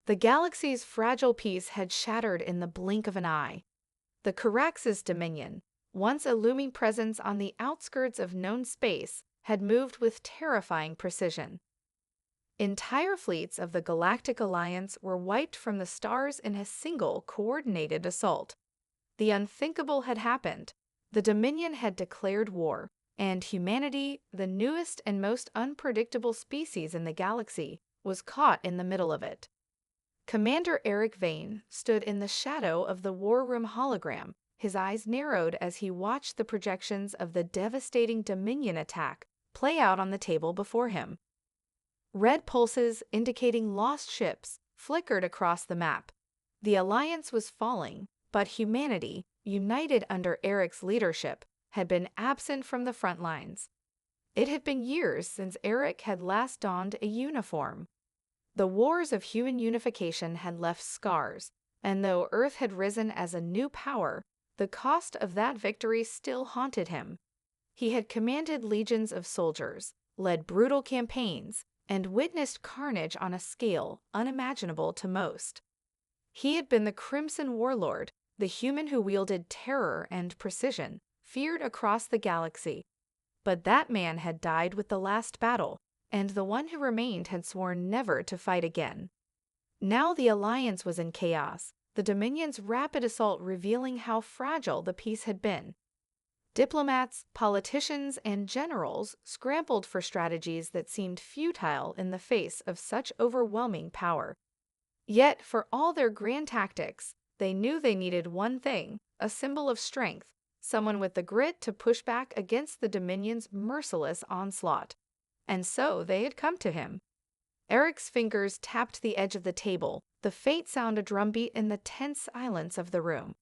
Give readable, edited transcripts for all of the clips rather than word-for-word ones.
The galaxy's fragile peace had shattered in the blink of an eye. The Caraxes Dominion, once a looming presence on the outskirts of known space, had moved with terrifying precision. Entire fleets of the Galactic Alliance were wiped from the stars in a single coordinated assault. The unthinkable had happened. The Dominion had declared war, and humanity, the newest and most unpredictable species in the galaxy, was caught in the middle of it. Commander Eric Vane stood in the shadow of the war room hologram, his eyes narrowed as he watched the projections of the devastating Dominion attack play out on the table before him. Red pulses indicating lost ships flickered across the map. The Alliance was falling, but humanity, united under Eric's leadership, had been absent from the front lines. It had been years since Eric had last donned a uniform. The wars of human unification had left scars, and though Earth had risen as a new power, the cost of that victory still haunted him. He had commanded legions of soldiers, led brutal campaigns, and witnessed carnage on a scale unimaginable to most. He had been the Crimson Warlord, the human who wielded terror and precision, feared across the galaxy. But that man had died with the last battle, and the one who remained had sworn never to fight again. Now the Alliance was in chaos, the Dominion's rapid assault revealing how fragile the peace had been. Diplomats, politicians, and generals scrambled for strategies that seemed futile in the face of such overwhelming power. Yet, for all their grand tactics, they knew they needed one thing, a symbol of strength, someone with the grit to push back against the Dominion's merciless onslaught. And so they had come to him. Eric's fingers tapped the edge of the table, the faint sound a drumbeat in the tense silence of the room.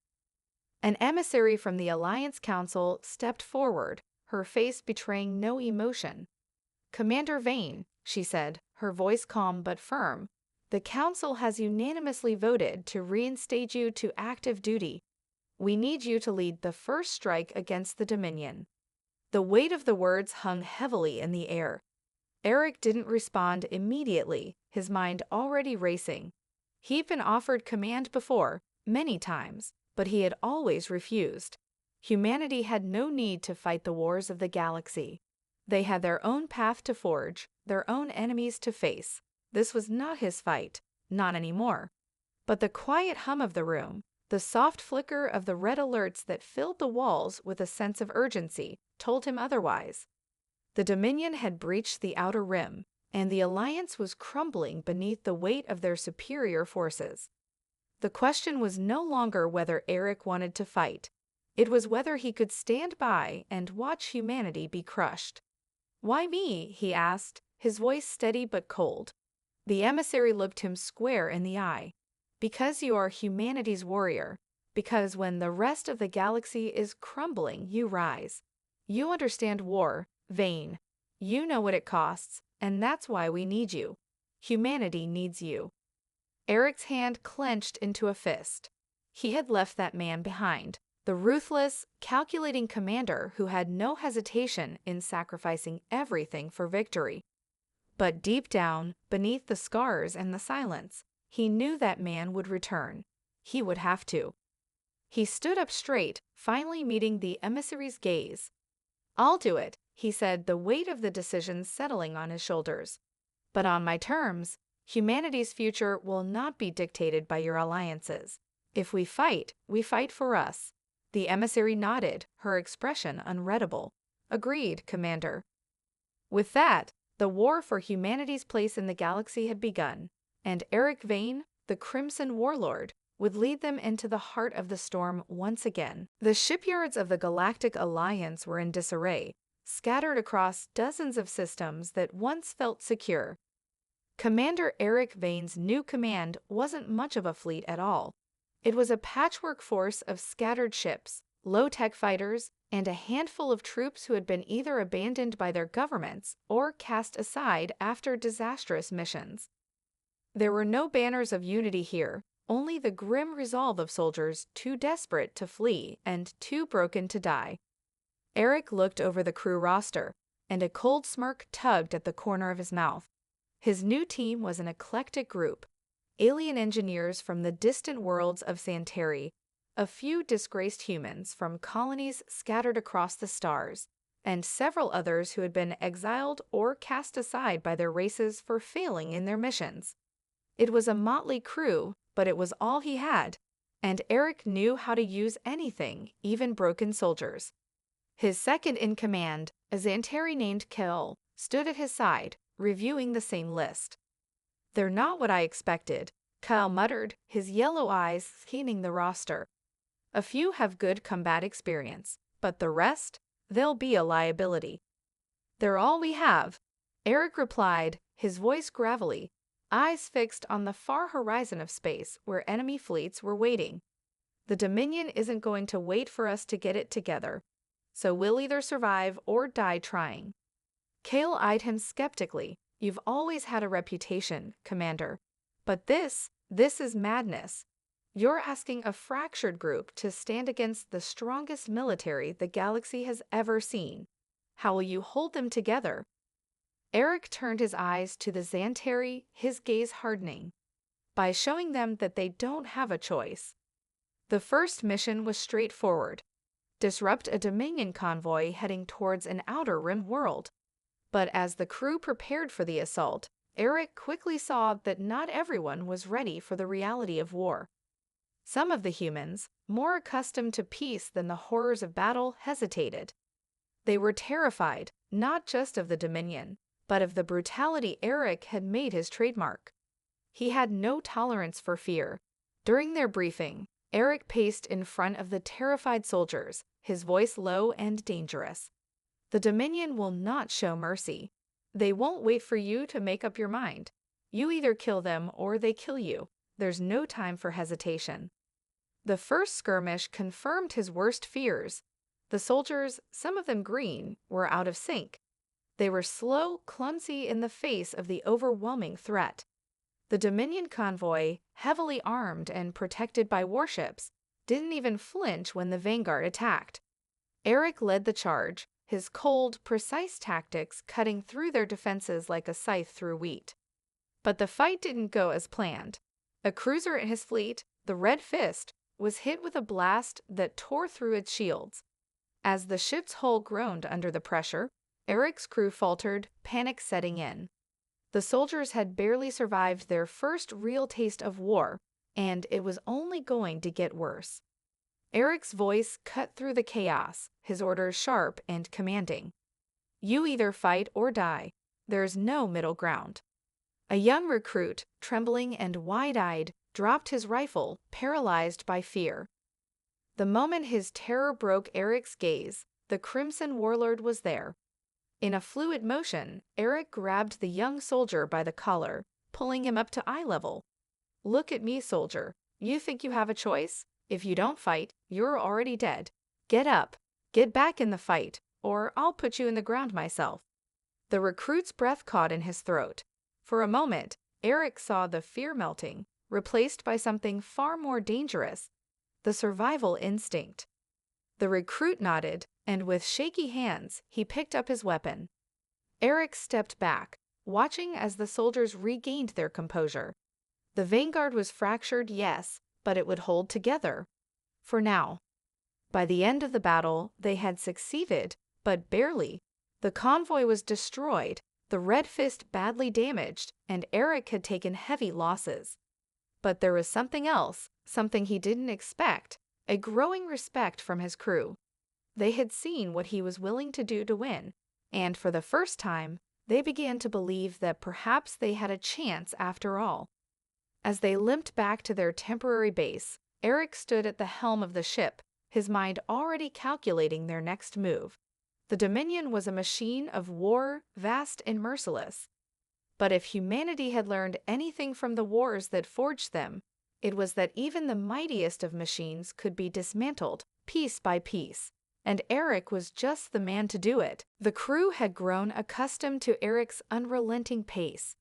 An emissary from the Alliance Council stepped forward, her face betraying no emotion. "Commander Vane," she said, her voice calm but firm, "the Council has unanimously voted to reinstate you to active duty. We need you to lead the first strike against the Dominion." The weight of the words hung heavily in the air. Eric didn't respond immediately, his mind already racing. He'd been offered command before, many times, but he had always refused. Humanity had no need to fight the wars of the galaxy. They had their own path to forge, their own enemies to face. This was not his fight, not anymore. But the quiet hum of the room, the soft flicker of the red alerts that filled the walls with a sense of urgency, told him otherwise. The Dominion had breached the outer rim, and the Alliance was crumbling beneath the weight of their superior forces. The question was no longer whether Eric wanted to fight. It was whether he could stand by and watch humanity be crushed. "Why me?" he asked, his voice steady but cold. The emissary looked him square in the eye. "Because you are humanity's warrior. Because when the rest of the galaxy is crumbling, you rise. You understand war, Vane. You know what it costs, and that's why we need you. Humanity needs you." Eric's hand clenched into a fist. He had left that man behind, the ruthless, calculating commander who had no hesitation in sacrificing everything for victory. But deep down, beneath the scars and the silence, he knew that man would return. He would have to. He stood up straight, finally meeting the emissary's gaze. "I'll do it," he said, the weight of the decision settling on his shoulders. "But on my terms. Humanity's future will not be dictated by your alliances. If we fight for us." The emissary nodded, her expression unreadable. "Agreed, Commander." With that, the war for humanity's place in the galaxy had begun, and Eric Vane, the Crimson Warlord, would lead them into the heart of the storm once again. The shipyards of the Galactic Alliance were in disarray, scattered across dozens of systems that once felt secure. Commander Eric Vane's new command wasn't much of a fleet at all. It was a patchwork force of scattered ships, low-tech fighters, and a handful of troops who had been either abandoned by their governments or cast aside after disastrous missions. There were no banners of unity here, only the grim resolve of soldiers too desperate to flee and too broken to die. Eric looked over the crew roster, and a cold smirk tugged at the corner of his mouth. His new team was an eclectic group. alien engineers from the distant worlds of Santeri, a few disgraced humans from colonies scattered across the stars, and several others who had been exiled or cast aside by their races for failing in their missions. It was a motley crew, but it was all he had, and Eric knew how to use anything, even broken soldiers. His second in command, a Xanteri named Kel, stood at his side, reviewing the same list. "They're not what I expected," Kyle muttered, his yellow eyes scanning the roster. "A few have good combat experience, but the rest, they'll be a liability." "They're all we have," Eric replied, his voice gravelly, eyes fixed on the far horizon of space where enemy fleets were waiting. "The Dominion isn't going to wait for us to get it together, so we'll either survive or die trying." Kale eyed him skeptically. "You've always had a reputation, Commander. But this is madness. You're asking a fractured group to stand against the strongest military the galaxy has ever seen. How will you hold them together?" Eric turned his eyes to the Xanteri, his gaze hardening. "By showing them that they don't have a choice." The first mission was straightforward: disrupt a Dominion convoy heading towards an Outer Rim world. But as the crew prepared for the assault, Eric quickly saw that not everyone was ready for the reality of war. Some of the humans, more accustomed to peace than the horrors of battle, hesitated. They were terrified, not just of the Dominion, but of the brutality Eric had made his trademark. He had no tolerance for fear. During their briefing, Eric paced in front of the terrified soldiers, his voice low and dangerous. "The Dominion will not show mercy. They won't wait for you to make up your mind. You either kill them or they kill you. There's no time for hesitation." The first skirmish confirmed his worst fears. The soldiers, some of them green, were out of sync. They were slow, clumsy in the face of the overwhelming threat. The Dominion convoy, heavily armed and protected by warships, didn't even flinch when the Vanguard attacked. Eric led the charge, his cold, precise tactics cutting through their defenses like a scythe through wheat. But the fight didn't go as planned. A cruiser in his fleet, the Red Fist, was hit with a blast that tore through its shields. As the ship's hull groaned under the pressure, Eric's crew faltered, panic setting in. The soldiers had barely survived their first real taste of war, and it was only going to get worse. Eric's voice cut through the chaos, his orders sharp and commanding. "You either fight or die. There's no middle ground." A young recruit, trembling and wide-eyed, dropped his rifle, paralyzed by fear. The moment his terror broke Eric's gaze, the Crimson Warlord was there. In a fluid motion, Eric grabbed the young soldier by the collar, pulling him up to eye level. "Look at me, soldier. You think you have a choice? If you don't fight, you're already dead. Get up. Get back in the fight, or I'll put you in the ground myself." The recruit's breath caught in his throat. For a moment, Eric saw the fear melting, replaced by something far more dangerous: the survival instinct. The recruit nodded, and with shaky hands, he picked up his weapon. Eric stepped back, watching as the soldiers regained their composure. The Vanguard was fractured, yes, but it would hold together. For now. By the end of the battle, they had succeeded, but barely. The convoy was destroyed, the Red Fist badly damaged, and Eric had taken heavy losses. But there was something else, something he didn't expect, a growing respect from his crew. They had seen what he was willing to do to win, and for the first time, they began to believe that perhaps they had a chance after all. As they limped back to their temporary base, Eric stood at the helm of the ship, his mind already calculating their next move. The Dominion was a machine of war, vast and merciless. But if humanity had learned anything from the wars that forged them, it was that even the mightiest of machines could be dismantled, piece by piece. And Eric was just the man to do it. The crew had grown accustomed to Eric's unrelenting pace.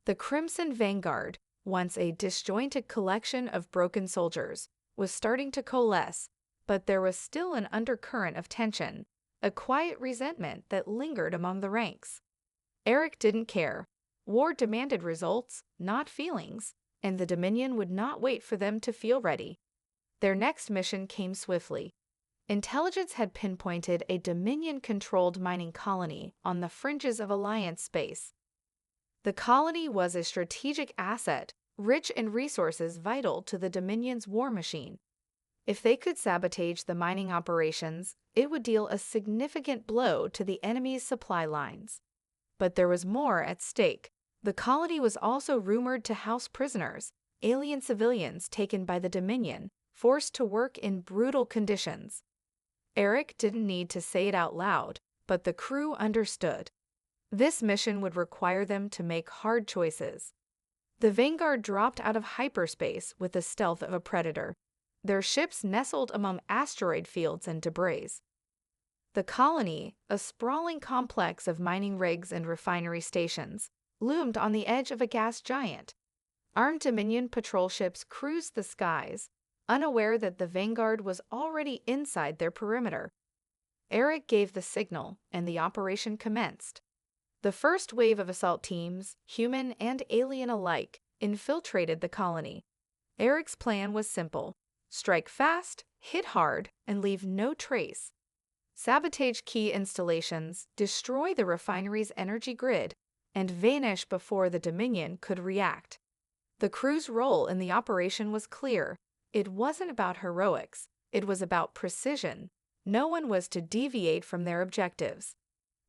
The Crimson Vanguard, once a disjointed collection of broken soldiers, was starting to coalesce, but there was still an undercurrent of tension, a quiet resentment that lingered among the ranks. Eric didn't care. War demanded results, not feelings, and the Dominion would not wait for them to feel ready. Their next mission came swiftly. Intelligence had pinpointed a Dominion-controlled mining colony on the fringes of Alliance space. The colony was a strategic asset, rich in resources vital to the Dominion's war machine. If they could sabotage the mining operations, it would deal a significant blow to the enemy's supply lines. But there was more at stake. The colony was also rumored to house prisoners, alien civilians taken by the Dominion, forced to work in brutal conditions. Eric didn't need to say it out loud, but the crew understood. This mission would require them to make hard choices. The Vanguard dropped out of hyperspace with the stealth of a predator. Their ships nestled among asteroid fields and debris. The colony, a sprawling complex of mining rigs and refinery stations, loomed on the edge of a gas giant. Armed Dominion patrol ships cruised the skies, unaware that the Vanguard was already inside their perimeter. Eric gave the signal, and the operation commenced. The first wave of assault teams, human and alien alike, infiltrated the colony. Eric's plan was simple: strike fast, hit hard, and leave no trace. Sabotage key installations, destroy the refinery's energy grid, and vanish before the Dominion could react. The crew's role in the operation was clear. It wasn't about heroics, it was about precision. No one was to deviate from their objectives.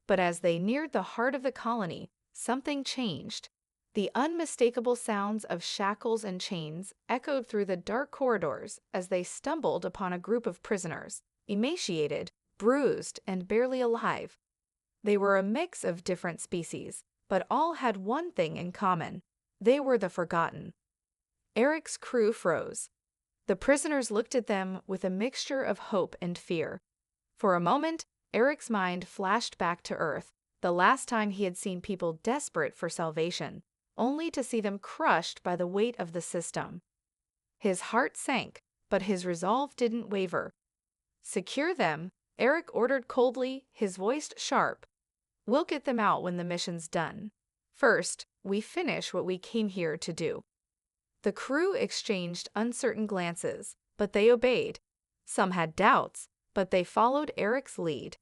But as they neared the heart of the colony, something changed. The unmistakable sounds of shackles and chains echoed through the dark corridors as they stumbled upon a group of prisoners, emaciated, bruised, and barely alive. They were a mix of different species, but all had one thing in common: they were the Forgotten. Eric's crew froze. The prisoners looked at them with a mixture of hope and fear. For a moment, Eric's mind flashed back to Earth, the last time he had seen people desperate for salvation, only to see them crushed by the weight of the system. His heart sank, but his resolve didn't waver. "Secure them," Eric ordered coldly, his voice sharp. "We'll get them out when the mission's done. First, we finish what we came here to do." The crew exchanged uncertain glances, but they obeyed. Some had doubts, but they followed Eric's lead.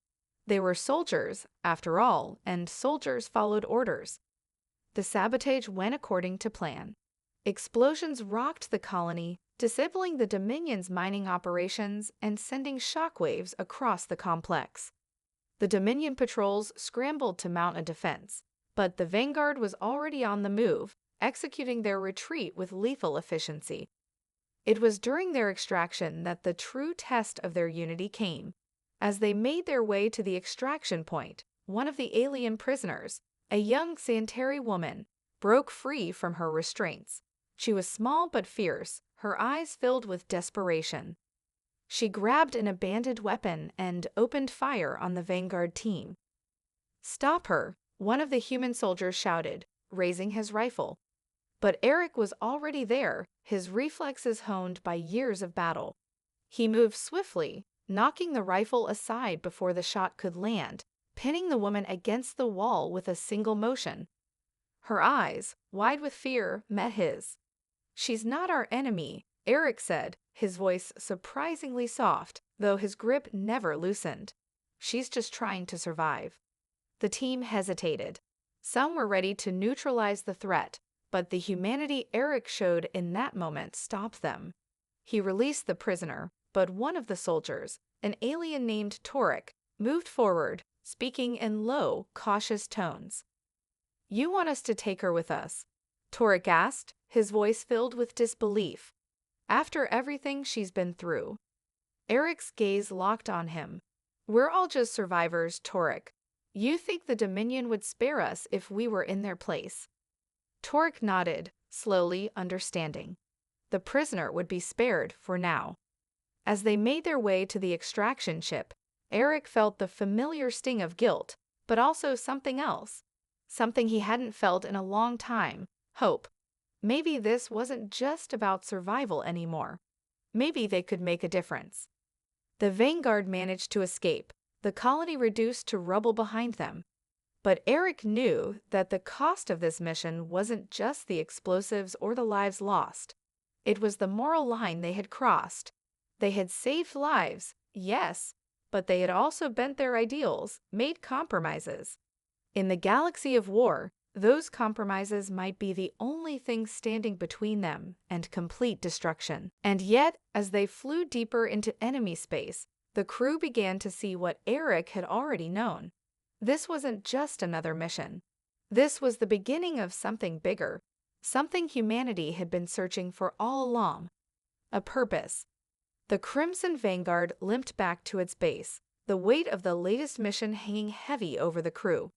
They were soldiers, after all, and soldiers followed orders. The sabotage went according to plan. Explosions rocked the colony, disabling the Dominion's mining operations and sending shockwaves across the complex. The Dominion patrols scrambled to mount a defense, but the Vanguard was already on the move, executing their retreat with lethal efficiency. It was during their extraction that the true test of their unity came. As they made their way to the extraction point, one of the alien prisoners, a young Santari woman, broke free from her restraints. She was small but fierce, her eyes filled with desperation. She grabbed an abandoned weapon and opened fire on the Vanguard team. "Stop her," one of the human soldiers shouted, raising his rifle. But Eric was already there, his reflexes honed by years of battle. He moved swiftly, knocking the rifle aside before the shot could land, pinning the woman against the wall with a single motion. Her eyes, wide with fear, met his. "She's not our enemy," Eric said, his voice surprisingly soft, though his grip never loosened. "She's just trying to survive." The team hesitated. Some were ready to neutralize the threat, but the humanity Eric showed in that moment stopped them. He released the prisoner, but one of the soldiers, an alien named Torek, moved forward, speaking in low, cautious tones. "You want us to take her with us?" Torek asked, his voice filled with disbelief. "After everything she's been through." Eric's gaze locked on him. "We're all just survivors, Torek. You think the Dominion would spare us if we were in their place?" Torek nodded, slowly understanding. The prisoner would be spared for now. As they made their way to the extraction ship, Eric felt the familiar sting of guilt, but also something else. Something he hadn't felt in a long time: hope. Maybe this wasn't just about survival anymore. Maybe they could make a difference. The Vanguard managed to escape, the colony reduced to rubble behind them. But Eric knew that the cost of this mission wasn't just the explosives or the lives lost. It was the moral line they had crossed. They had saved lives, yes, but they had also bent their ideals, made compromises. In the galaxy of war, those compromises might be the only thing standing between them and complete destruction. And yet, as they flew deeper into enemy space, the crew began to see what Eric had already known. This wasn't just another mission. This was the beginning of something bigger, something humanity had been searching for all along. A purpose. The Crimson Vanguard limped back to its base, the weight of the latest mission hanging heavy over the crew.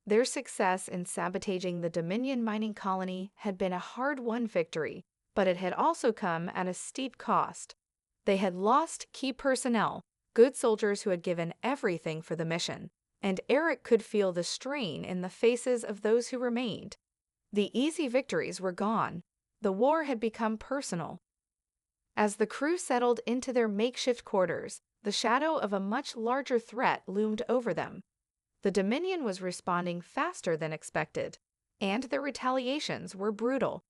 Their success in sabotaging the Dominion mining colony had been a hard-won victory, but it had also come at a steep cost. They had lost key personnel, good soldiers who had given everything for the mission, and Eric could feel the strain in the faces of those who remained. The easy victories were gone. The war had become personal. As the crew settled into their makeshift quarters, the shadow of a much larger threat loomed over them. The Dominion was responding faster than expected, and their retaliations were brutal.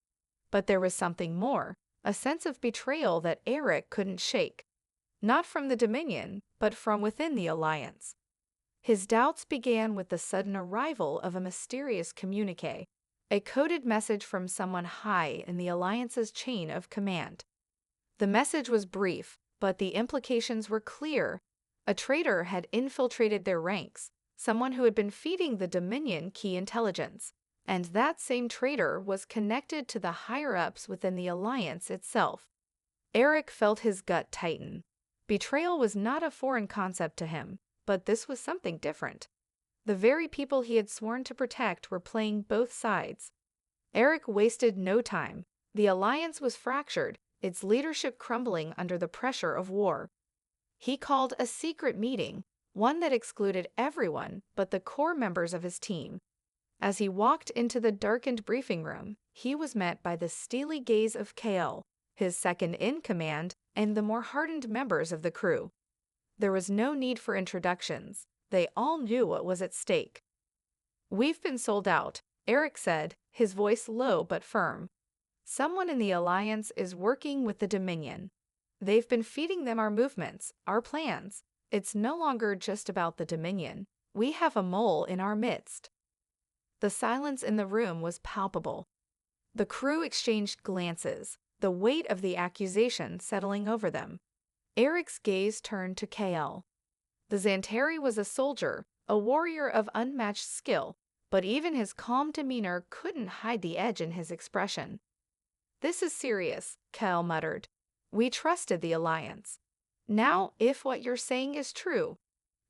But there was something more, a sense of betrayal that Eric couldn't shake. Not from the Dominion, but from within the Alliance. His doubts began with the sudden arrival of a mysterious communique, a coded message from someone high in the Alliance's chain of command. The message was brief, but the implications were clear. A traitor had infiltrated their ranks, someone who had been feeding the Dominion key intelligence, and that same traitor was connected to the higher-ups within the Alliance itself. Eric felt his gut tighten. Betrayal was not a foreign concept to him, but this was something different. The very people he had sworn to protect were playing both sides. Eric wasted no time. The Alliance was fractured, its leadership crumbling under the pressure of war. He called a secret meeting, one that excluded everyone but the core members of his team. As he walked into the darkened briefing room, he was met by the steely gaze of Kale, his second-in-command, and the more hardened members of the crew. There was no need for introductions. They all knew what was at stake. "We've been sold out," Eric said, his voice low but firm. "Someone in the Alliance is working with the Dominion. They've been feeding them our movements, our plans. It's no longer just about the Dominion. We have a mole in our midst." The silence in the room was palpable. The crew exchanged glances, the weight of the accusation settling over them. Eric's gaze turned to KL. The Xanteri was a soldier, a warrior of unmatched skill, but even his calm demeanor couldn't hide the edge in his expression. "This is serious," KL muttered. "We trusted the Alliance. Now, if what you're saying is true—"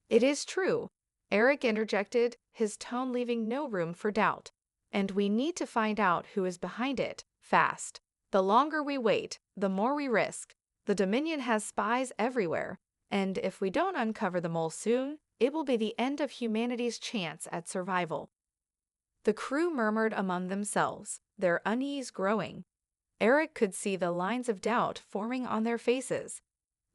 "It is true," Eric interjected, his tone leaving no room for doubt. "And we need to find out who is behind it, fast. The longer we wait, the more we risk. The Dominion has spies everywhere, and if we don't uncover the mole soon, it will be the end of humanity's chance at survival." The crew murmured among themselves, their unease growing. Eric could see the lines of doubt forming on their faces.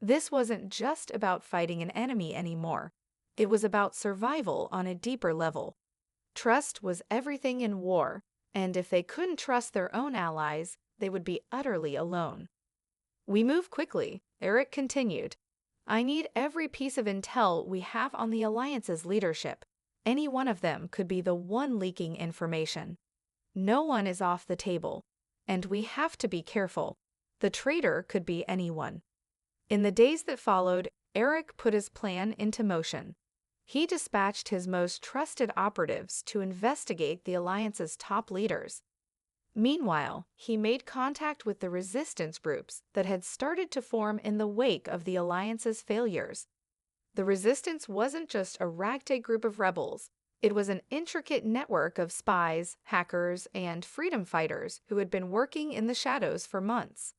This wasn't just about fighting an enemy anymore. It was about survival on a deeper level. Trust was everything in war, and if they couldn't trust their own allies, they would be utterly alone. "We move quickly," Eric continued. "I need every piece of intel we have on the Alliance's leadership. Any one of them could be the one leaking information. No one is off the table, and we have to be careful. The traitor could be anyone." In the days that followed, Eric put his plan into motion. He dispatched his most trusted operatives to investigate the Alliance's top leaders. Meanwhile, he made contact with the resistance groups that had started to form in the wake of the Alliance's failures. The resistance wasn't just a ragtag group of rebels. It was an intricate network of spies, hackers, and freedom fighters who had been working in the shadows for months.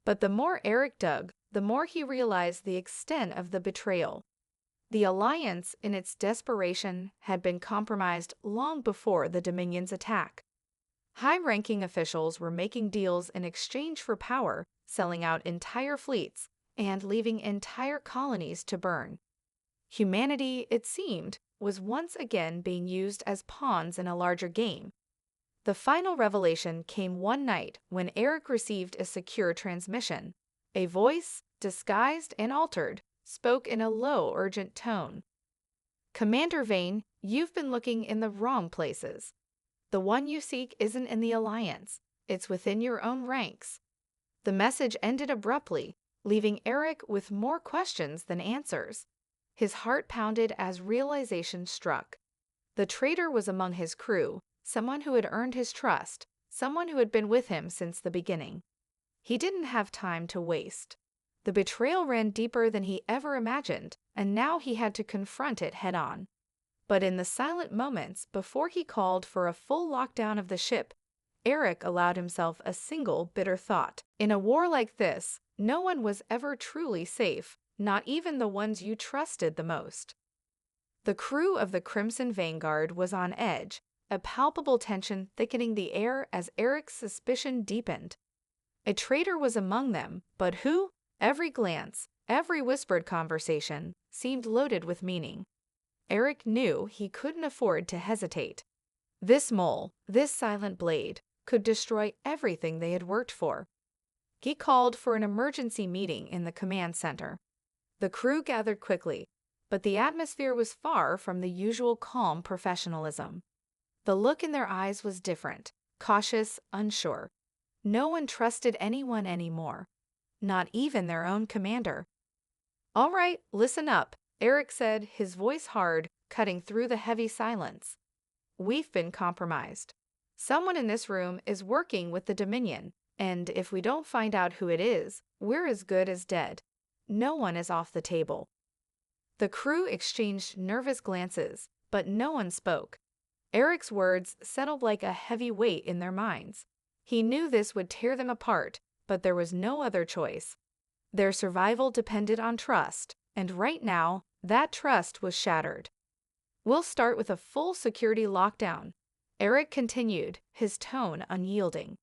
But the more Eric dug, the more he realized the extent of the betrayal. The Alliance, in its desperation, had been compromised long before the Dominion's attack. High-ranking officials were making deals in exchange for power, selling out entire fleets, and leaving entire colonies to burn. Humanity, it seemed, was once again being used as pawns in a larger game. The final revelation came one night when Eric received a secure transmission. A voice, disguised and altered, spoke in a low, urgent tone. "Commander Vane, you've been looking in the wrong places. The one you seek isn't in the Alliance, it's within your own ranks." The message ended abruptly, leaving Eric with more questions than answers. His heart pounded as realization struck. The traitor was among his crew, someone who had earned his trust, someone who had been with him since the beginning. He didn't have time to waste. The betrayal ran deeper than he ever imagined, and now he had to confront it head-on. But in the silent moments before he called for a full lockdown of the ship, Eric allowed himself a single bitter thought. In a war like this, no one was ever truly safe, not even the ones you trusted the most. The crew of the Crimson Vanguard was on edge, a palpable tension thickening the air as Eric's suspicion deepened. A traitor was among them, but who? Every glance, every whispered conversation, seemed loaded with meaning. Eric knew he couldn't afford to hesitate. This mole, this silent blade, could destroy everything they had worked for. He called for an emergency meeting in the command center. The crew gathered quickly, but the atmosphere was far from the usual calm professionalism. The look in their eyes was different, cautious, unsure. No one trusted anyone anymore, not even their own commander. "All right, listen up," Eric said, his voice hard, cutting through the heavy silence. "We've been compromised. Someone in this room is working with the Dominion, and if we don't find out who it is, we're as good as dead. No one is off the table." The crew exchanged nervous glances, but no one spoke. Eric's words settled like a heavy weight in their minds. He knew this would tear them apart, but there was no other choice. Their survival depended on trust, and right now, that trust was shattered. "We'll start with a full security lockdown," Eric continued, his tone unyielding.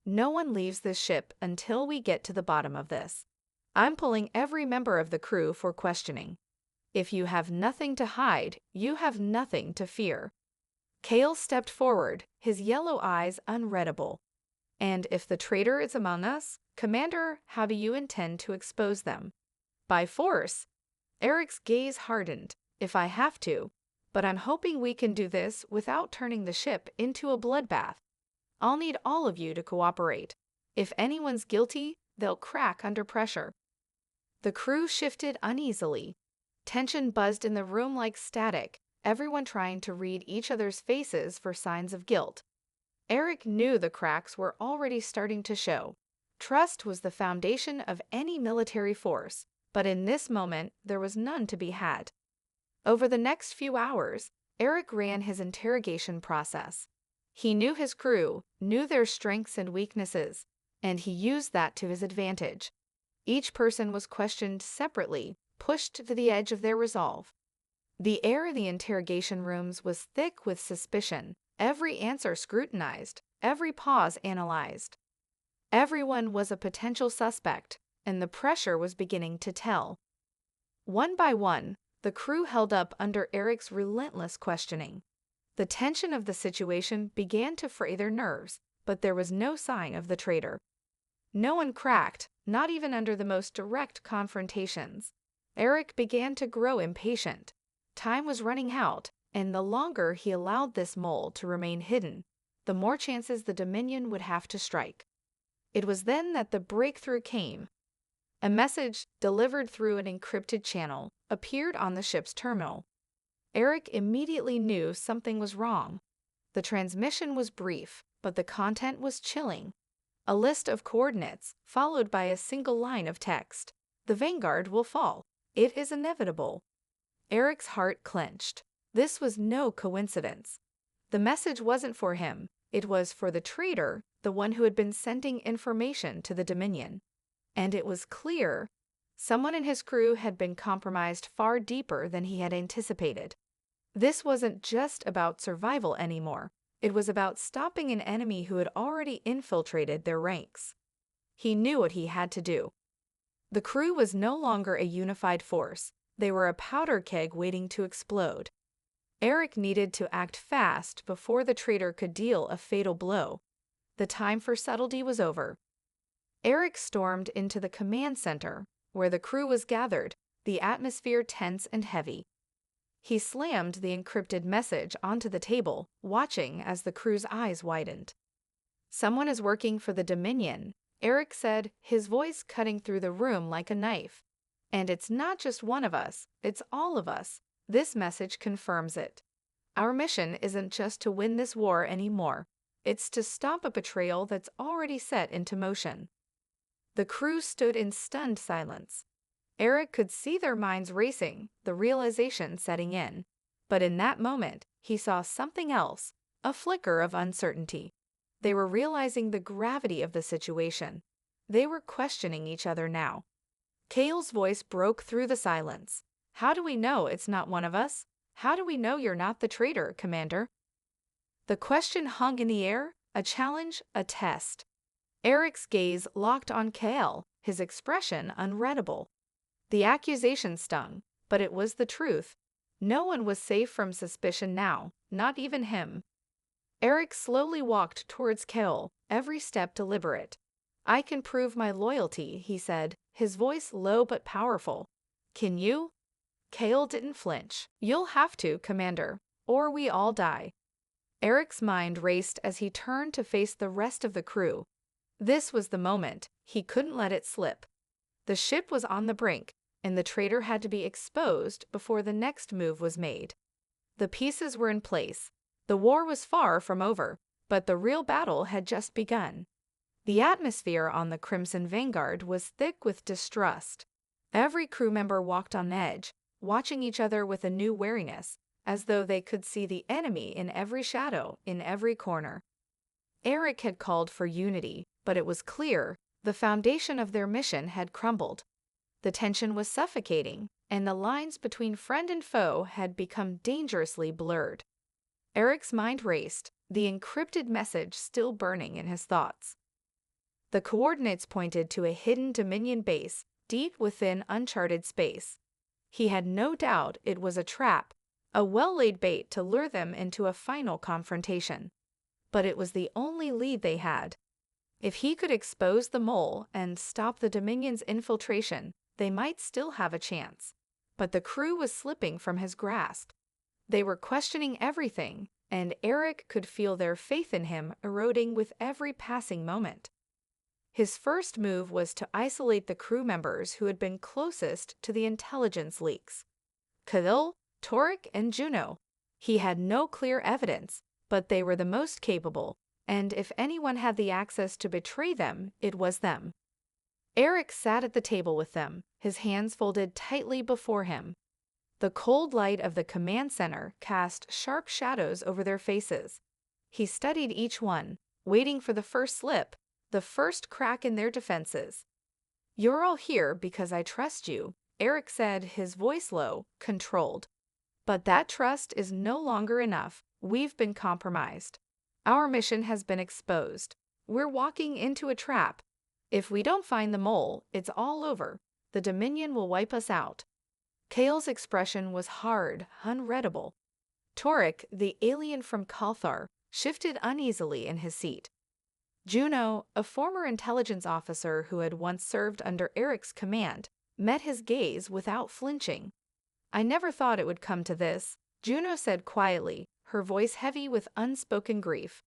"No one leaves this ship until we get to the bottom of this. I'm pulling every member of the crew for questioning. If you have nothing to hide, you have nothing to fear." Kale stepped forward, his yellow eyes unreadable. "And if the traitor is among us, Commander, how do you intend to expose them?" "By force." Eric's gaze hardened. "If I have to. But I'm hoping we can do this without turning the ship into a bloodbath. I'll need all of you to cooperate. If anyone's guilty, they'll crack under pressure." The crew shifted uneasily. Tension buzzed in the room like static, everyone trying to read each other's faces for signs of guilt. Eric knew the cracks were already starting to show. Trust was the foundation of any military force, but in this moment there was none to be had. Over the next few hours, Eric ran his interrogation process. He knew his crew, knew their strengths and weaknesses, and he used that to his advantage. Each person was questioned separately, pushed to the edge of their resolve. The air in the interrogation rooms was thick with suspicion, every answer scrutinized, every pause analyzed. Everyone was a potential suspect, and the pressure was beginning to tell. One by one, the crew held up under Eric's relentless questioning. The tension of the situation began to fray their nerves, but there was no sign of the traitor. No one cracked, not even under the most direct confrontations. Eric began to grow impatient. Time was running out, and the longer he allowed this mole to remain hidden, the more chances the Dominion would have to strike. It was then that the breakthrough came. A message, delivered through an encrypted channel, appeared on the ship's terminal. Eric immediately knew something was wrong. The transmission was brief, but the content was chilling. A list of coordinates, followed by a single line of text. "The Vanguard will fall. It is inevitable." Eric's heart clenched. This was no coincidence. The message wasn't for him. It was for the traitor, the one who had been sending information to the Dominion. And it was clear someone in his crew had been compromised far deeper than he had anticipated. This wasn't just about survival anymore. It was about stopping an enemy who had already infiltrated their ranks. He knew what he had to do. The crew was no longer a unified force. They were a powder keg waiting to explode. Eric needed to act fast before the traitor could deal a fatal blow. The time for subtlety was over. Eric stormed into the command center, where the crew was gathered, the atmosphere tense and heavy. He slammed the encrypted message onto the table, watching as the crew's eyes widened. "Someone is working for the Dominion," Eric said, his voice cutting through the room like a knife. "And it's not just one of us, it's all of us. This message confirms it. Our mission isn't just to win this war anymore. It's to stop a betrayal that's already set into motion." The crew stood in stunned silence. Eric could see their minds racing, the realization setting in. But in that moment, he saw something else, a flicker of uncertainty. They were realizing the gravity of the situation. They were questioning each other now. Kale's voice broke through the silence. "How do we know it's not one of us? How do we know you're not the traitor, Commander?" The question hung in the air, a challenge, a test. Eric's gaze locked on Kale, his expression unreadable. The accusation stung, but it was the truth. No one was safe from suspicion now, not even him. Eric slowly walked towards Kale, every step deliberate. "I can prove my loyalty," he said, his voice low but powerful. "Can you?" Kale didn't flinch. "You'll have to, Commander, or we all die." Eric's mind raced as he turned to face the rest of the crew. This was the moment. He couldn't let it slip. The ship was on the brink, and the traitor had to be exposed before the next move was made. The pieces were in place. The war was far from over, but the real battle had just begun. The atmosphere on the Crimson Vanguard was thick with distrust. Every crew member walked on edge, watching each other with a new wariness, as though they could see the enemy in every shadow, in every corner. Eric had called for unity, but it was clear the foundation of their mission had crumbled. The tension was suffocating, and the lines between friend and foe had become dangerously blurred. Eric's mind raced, the encrypted message still burning in his thoughts. The coordinates pointed to a hidden Dominion base deep within uncharted space. He had no doubt it was a trap, a well-laid bait to lure them into a final confrontation. But it was the only lead they had. If he could expose the mole and stop the Dominion's infiltration, they might still have a chance. But the crew was slipping from his grasp. They were questioning everything, and Eric could feel their faith in him eroding with every passing moment. His first move was to isolate the crew members who had been closest to the intelligence leaks. Khalil, Torek, and Juno. He had no clear evidence, but they were the most capable, and if anyone had the access to betray them, it was them. Eric sat at the table with them, his hands folded tightly before him. The cold light of the command center cast sharp shadows over their faces. He studied each one, waiting for the first slip, the first crack in their defenses. "You're all here because I trust you," Eric said, his voice low, controlled. "But that trust is no longer enough. We've been compromised. Our mission has been exposed. We're walking into a trap. If we don't find the mole, it's all over. The Dominion will wipe us out." Kale's expression was hard, unreadable. Torek, the alien from Kalthar, shifted uneasily in his seat. Juno, a former intelligence officer who had once served under Eric's command, met his gaze without flinching. "I never thought it would come to this," Juno said quietly, her voice heavy with unspoken grief.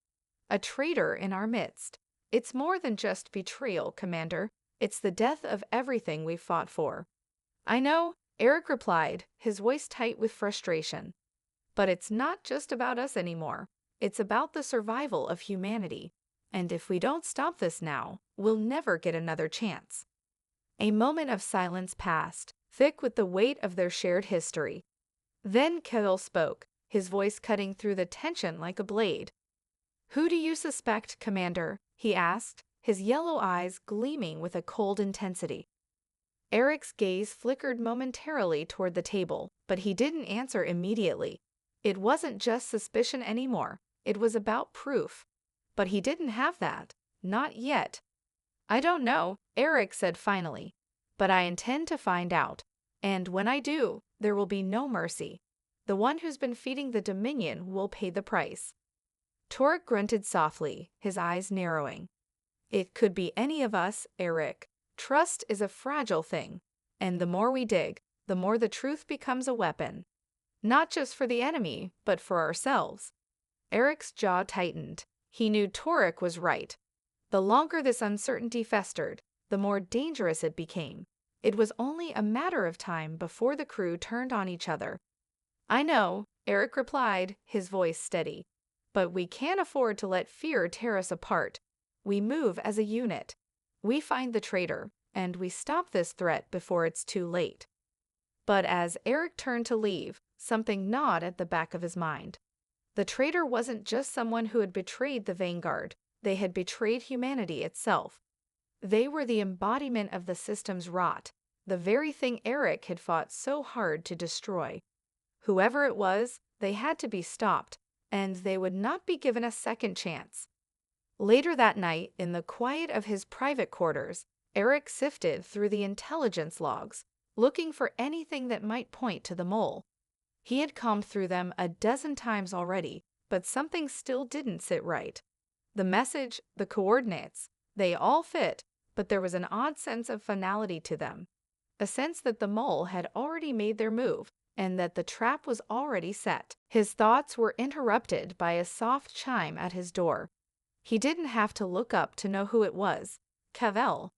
"A traitor in our midst. It's more than just betrayal, Commander. It's the death of everything we've fought for." "I know," Eric replied, his voice tight with frustration. "But it's not just about us anymore. It's about the survival of humanity. And if we don't stop this now, we'll never get another chance." A moment of silence passed, thick with the weight of their shared history. Then Kale spoke, his voice cutting through the tension like a blade. "Who do you suspect, Commander?" he asked, his yellow eyes gleaming with a cold intensity. Eric's gaze flickered momentarily toward the table, but he didn't answer immediately. It wasn't just suspicion anymore. It was about proof. But he didn't have that. Not yet. "I don't know," Eric said finally. "But I intend to find out. And when I do, there will be no mercy." The one who's been feeding the Dominion will pay the price. Torek grunted softly, his eyes narrowing. It could be any of us, Eric. Trust is a fragile thing, and the more we dig, the more the truth becomes a weapon. Not just for the enemy, but for ourselves. Eric's jaw tightened. He knew Torek was right. The longer this uncertainty festered, the more dangerous it became. It was only a matter of time before the crew turned on each other. I know, Eric replied, his voice steady. But we can't afford to let fear tear us apart. We move as a unit. We find the traitor, and we stop this threat before it's too late. But as Eric turned to leave, something gnawed at the back of his mind. The traitor wasn't just someone who had betrayed the Vanguard. They had betrayed humanity itself. They were the embodiment of the system's rot, the very thing Eric had fought so hard to destroy. Whoever it was, they had to be stopped, and they would not be given a second chance. Later that night, in the quiet of his private quarters, Eric sifted through the intelligence logs, looking for anything that might point to the mole. He had combed through them a dozen times already, but something still didn't sit right. The message, the coordinates, they all fit, but there was an odd sense of finality to them. A sense that the mole had already made their move, and that the trap was already set. His thoughts were interrupted by a soft chime at his door. He didn't have to look up to know who it was. Cavell.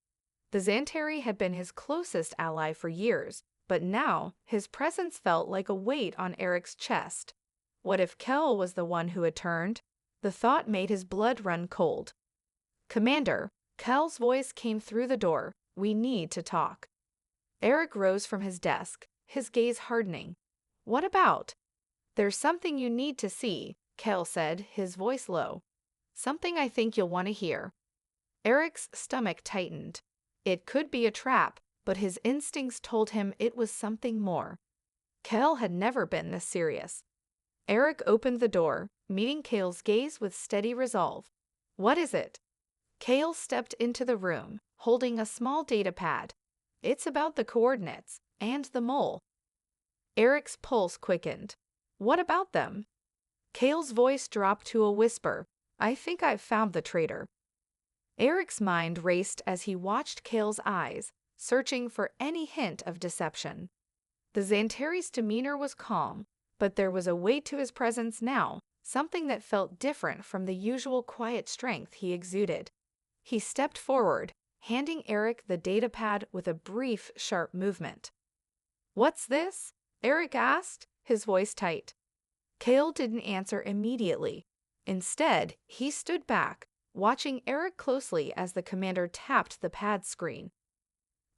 The Xanteri had been his closest ally for years, but now his presence felt like a weight on Eric's chest. What if Kel was the one who had turned? The thought made his blood run cold. Commander, Kel's voice came through the door. We need to talk. Eric rose from his desk, his gaze hardening. What about? There's something you need to see, Kel said, his voice low. Something I think you'll want to hear. Eric's stomach tightened. It could be a trap, but his instincts told him it was something more. Kel had never been this serious. Eric opened the door, meeting Kale's gaze with steady resolve. What is it? Kale stepped into the room, holding a small data pad. It's about the coordinates, and the mole. Eric's pulse quickened. What about them? Kale's voice dropped to a whisper. I think I've found the traitor. Eric's mind raced as he watched Kale's eyes, searching for any hint of deception. The Xanteri's demeanor was calm, but there was a weight to his presence now, something that felt different from the usual quiet strength he exuded. He stepped forward, handing Eric the datapad with a brief, sharp movement. What's this? Eric asked, his voice tight. Kale didn't answer immediately. Instead, he stood back, watching Eric closely as the commander tapped the pad screen.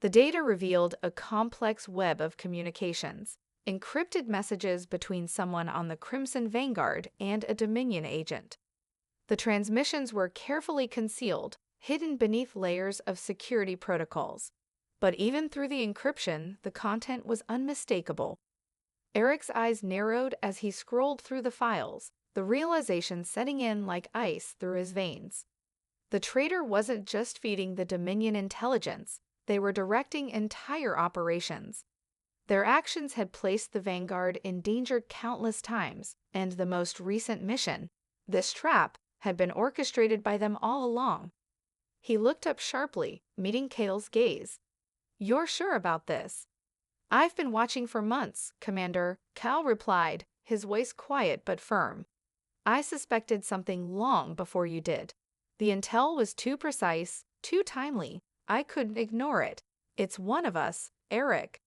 The data revealed a complex web of communications, encrypted messages between someone on the Crimson Vanguard and a Dominion agent. The transmissions were carefully concealed, hidden beneath layers of security protocols. But even through the encryption, the content was unmistakable. Eric's eyes narrowed as he scrolled through the files, the realization setting in like ice through his veins. The traitor wasn't just feeding the Dominion intelligence, they were directing entire operations. Their actions had placed the Vanguard in danger countless times, and the most recent mission, this trap, had been orchestrated by them all along. He looked up sharply, meeting Kale's gaze. You're sure about this? I've been watching for months, Commander, Cal replied, his voice quiet but firm. I suspected something long before you did. The intel was too precise, too timely. I couldn't ignore it. It's one of us, Eric.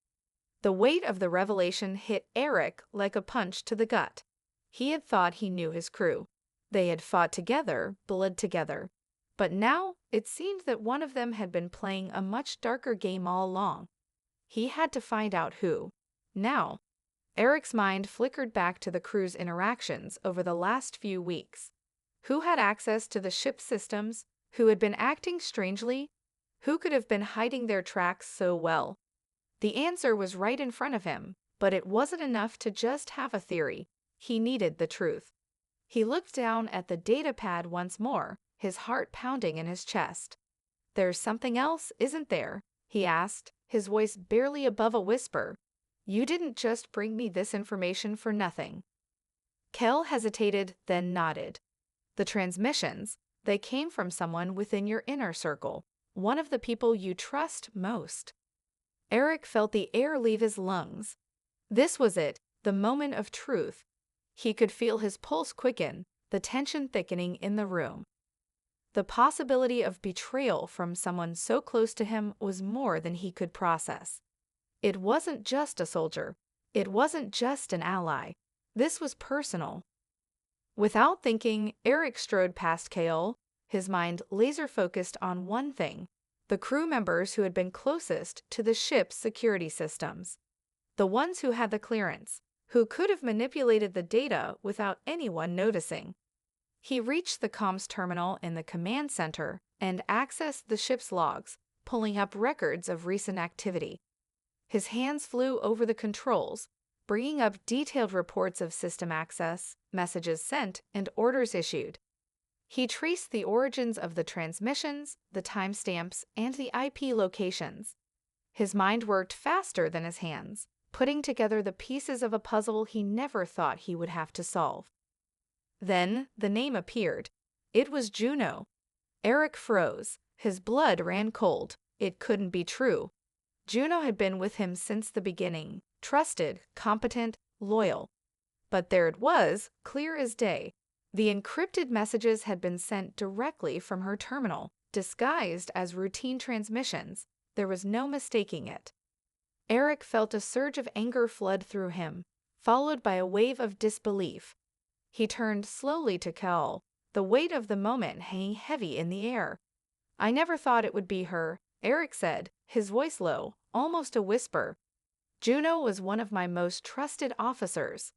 The weight of the revelation hit Eric like a punch to the gut. He had thought he knew his crew. They had fought together, bled together. But now it seemed that one of them had been playing a much darker game all along. He had to find out who. Now, Eric's mind flickered back to the crew's interactions over the last few weeks. Who had access to the ship's systems? Who had been acting strangely? Who could have been hiding their tracks so well? The answer was right in front of him, but it wasn't enough to just have a theory. He needed the truth. He looked down at the datapad once more, his heart pounding in his chest. There's something else, isn't there? He asked, his voice barely above a whisper. You didn't just bring me this information for nothing. Kel hesitated, then nodded. The transmissions, they came from someone within your inner circle, one of the people you trust most. Eric felt the air leave his lungs. This was it, the moment of truth. He could feel his pulse quicken, the tension thickening in the room. The possibility of betrayal from someone so close to him was more than he could process. It wasn't just a soldier. It wasn't just an ally. This was personal. Without thinking, Eric strode past Kale, his mind laser-focused on one thing: the crew members who had been closest to the ship's security systems. The ones who had the clearance, who could have manipulated the data without anyone noticing. He reached the comms terminal in the command center and accessed the ship's logs, pulling up records of recent activity. His hands flew over the controls, bringing up detailed reports of system access, messages sent, and orders issued. He traced the origins of the transmissions, the timestamps, and the IP locations. His mind worked faster than his hands, putting together the pieces of a puzzle he never thought he would have to solve. Then the name appeared. It was Juno. Eric froze. His blood ran cold. It couldn't be true. Juno had been with him since the beginning, trusted, competent, loyal. But there it was, clear as day. The encrypted messages had been sent directly from her terminal, disguised as routine transmissions. There was no mistaking it. Eric felt a surge of anger flood through him, followed by a wave of disbelief. He turned slowly to Kel, the weight of the moment hanging heavy in the air. "I never thought it would be her," Eric said, his voice low, almost a whisper. "Juno was one of my most trusted officers."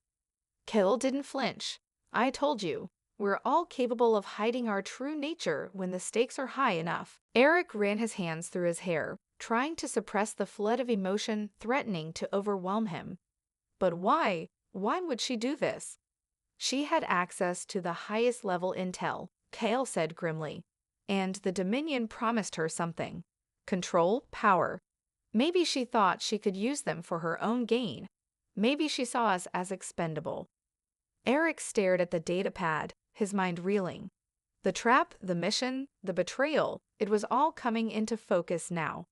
Kel didn't flinch. "I told you, we're all capable of hiding our true nature when the stakes are high enough." Eric ran his hands through his hair, trying to suppress the flood of emotion threatening to overwhelm him. But why? Why would she do this? She had access to the highest level intel, Kale said grimly, and the Dominion promised her something. Control, power. Maybe she thought she could use them for her own gain. Maybe she saw us as expendable. Eric stared at the datapad, his mind reeling. The trap, the mission, the betrayal, it was all coming into focus now.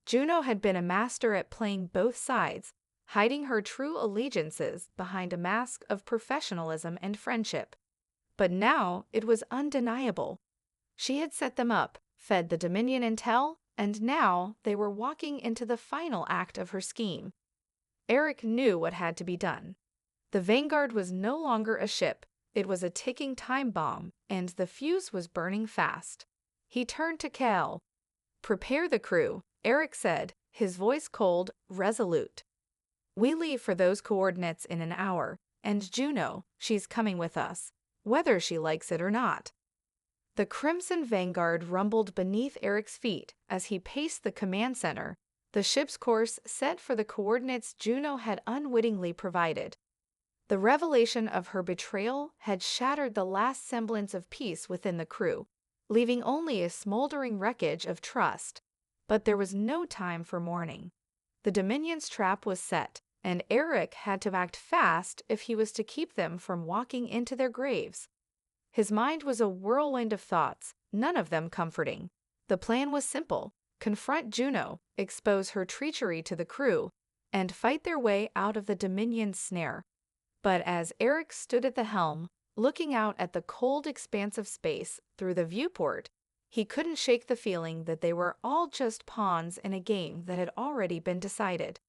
Juno had been a master at playing both sides, hiding her true allegiances behind a mask of professionalism and friendship. But now it was undeniable. She had set them up, fed the Dominion intel, and now they were walking into the final act of her scheme. Eric knew what had to be done. The Vanguard was no longer a ship. It was a ticking time bomb, and the fuse was burning fast. He turned to Cal. "Prepare the crew," Eric said, his voice cold, resolute. "We leave for those coordinates in an hour, and Juno, she's coming with us, whether she likes it or not." The Crimson Vanguard rumbled beneath Eric's feet as he paced the command center, the ship's course set for the coordinates Juno had unwittingly provided. The revelation of her betrayal had shattered the last semblance of peace within the crew, leaving only a smoldering wreckage of trust. But there was no time for mourning. The Dominion's trap was set, and Eric had to act fast if he was to keep them from walking into their graves. His mind was a whirlwind of thoughts, none of them comforting. The plan was simple: confront Juno, expose her treachery to the crew, and fight their way out of the Dominion's snare. But as Eric stood at the helm, looking out at the cold expanse of space through the viewport, he couldn't shake the feeling that they were all just pawns in a game that had already been decided.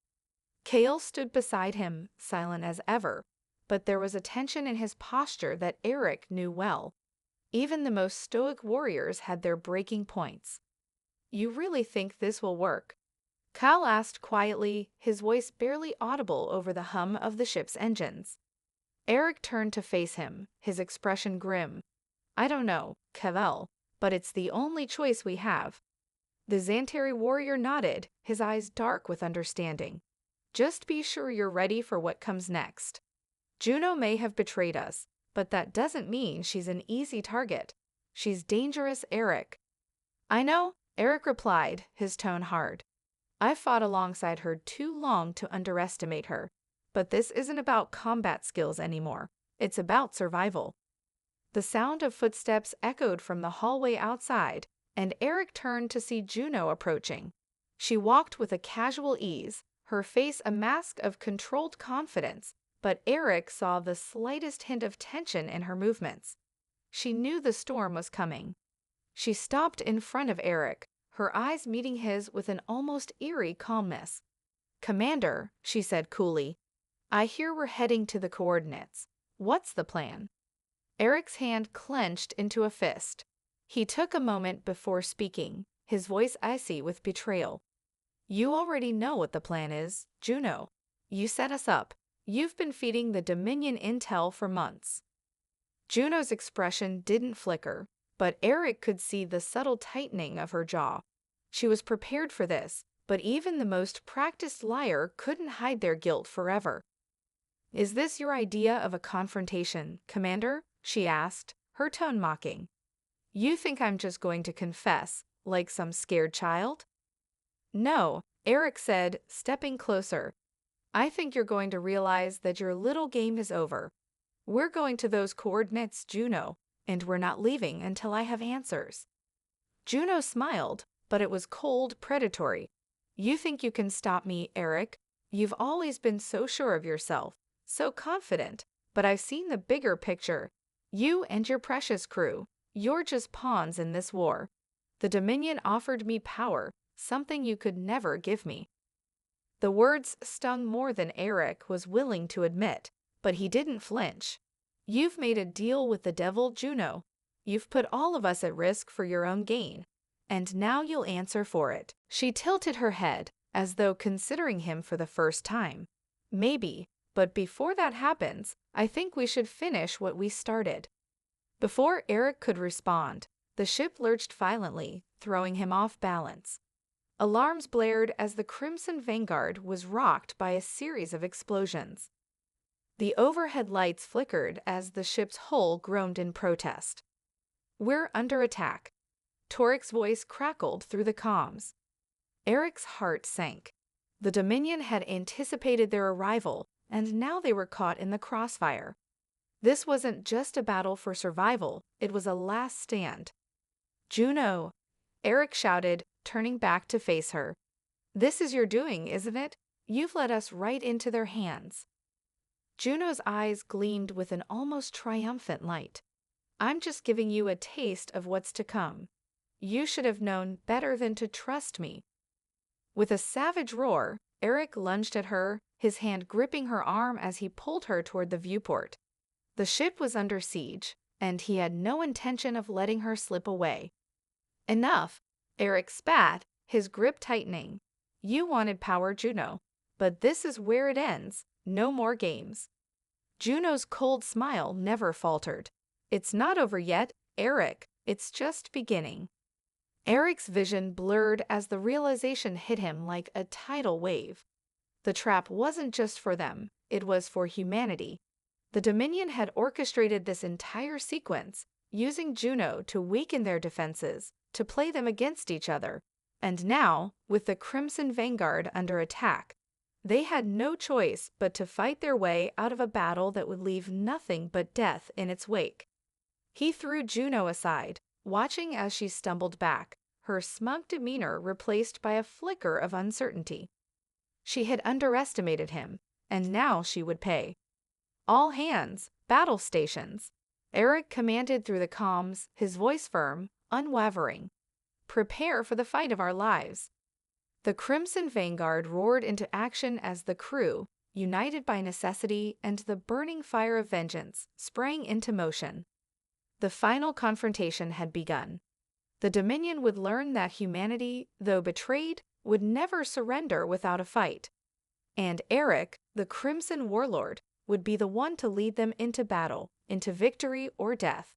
Kale stood beside him, silent as ever, but there was a tension in his posture that Eric knew well. Even the most stoic warriors had their breaking points. "You really think this will work?" Kyle asked quietly, his voice barely audible over the hum of the ship's engines. Eric turned to face him, his expression grim. "I don't know, Cavell, but it's the only choice we have." The Xantari warrior nodded, his eyes dark with understanding. "Just be sure you're ready for what comes next. Juno may have betrayed us, but that doesn't mean she's an easy target. She's dangerous, Eric." "I know," Eric replied, his tone hard. I've fought alongside her too long to underestimate her. But this isn't about combat skills anymore. It's about survival. The sound of footsteps echoed from the hallway outside, and Eric turned to see Juno approaching. She walked with a casual ease, her face a mask of controlled confidence, but Eric saw the slightest hint of tension in her movements. She knew the storm was coming. She stopped in front of Eric, her eyes meeting his with an almost eerie calmness. "Commander," she said coolly, "I hear we're heading to the coordinates. What's the plan?" Eric's hand clenched into a fist. He took a moment before speaking, his voice icy with betrayal. "You already know what the plan is, Juno. You set us up. You've been feeding the Dominion intel for months." Juno's expression didn't flicker, but Eric could see the subtle tightening of her jaw. She was prepared for this, but even the most practiced liar couldn't hide their guilt forever. "Is this your idea of a confrontation, Commander?" she asked, her tone mocking. "You think I'm just going to confess, like some scared child?" "No," Eric said, stepping closer. "I think you're going to realize that your little game is over. We're going to those coordinates, Juno, and we're not leaving until I have answers." Juno smiled, but it was cold, predatory. "You think you can stop me, Eric? You've always been so sure of yourself, so confident, but I've seen the bigger picture. You and your precious crew, you're just pawns in this war. The Dominion offered me power, something you could never give me." The words stung more than Eric was willing to admit, but he didn't flinch. "You've made a deal with the devil, Juno. You've put all of us at risk for your own gain, and now you'll answer for it." She tilted her head, as though considering him for the first time. "Maybe, but before that happens, I think we should finish what we started." Before Eric could respond, the ship lurched violently, throwing him off balance. Alarms blared as the Crimson Vanguard was rocked by a series of explosions. The overhead lights flickered as the ship's hull groaned in protest. "We're under attack." Torik's voice crackled through the comms. Eric's heart sank. The Dominion had anticipated their arrival, and now they were caught in the crossfire. This wasn't just a battle for survival, it was a last stand. "Juno!" Eric shouted, turning back to face her. "This is your doing, isn't it? You've led us right into their hands." Juno's eyes gleamed with an almost triumphant light. "I'm just giving you a taste of what's to come. You should have known better than to trust me." With a savage roar, Eric lunged at her, his hand gripping her arm as he pulled her toward the viewport. The ship was under siege, and he had no intention of letting her slip away. "Enough!" Eric spat, his grip tightening. "You wanted power, Juno, but this is where it ends. No more games." Juno's cold smile never faltered. "It's not over yet, Eric. It's just beginning." Eric's vision blurred as the realization hit him like a tidal wave. The trap wasn't just for them, it was for humanity. The Dominion had orchestrated this entire sequence, using Juno to weaken their defenses, to play them against each other. And now, with the Crimson Vanguard under attack, they had no choice but to fight their way out of a battle that would leave nothing but death in its wake. He threw Juno aside, watching as she stumbled back, her smug demeanor replaced by a flicker of uncertainty. She had underestimated him, and now she would pay. "All hands, battle stations," Eric commanded through the comms, his voice firm, unwavering. "Prepare for the fight of our lives." The Crimson Vanguard roared into action as the crew, united by necessity and the burning fire of vengeance, sprang into motion. The final confrontation had begun. The Dominion would learn that humanity, though betrayed, would never surrender without a fight. And Eric, the Crimson Warlord, would be the one to lead them into battle, into victory or death.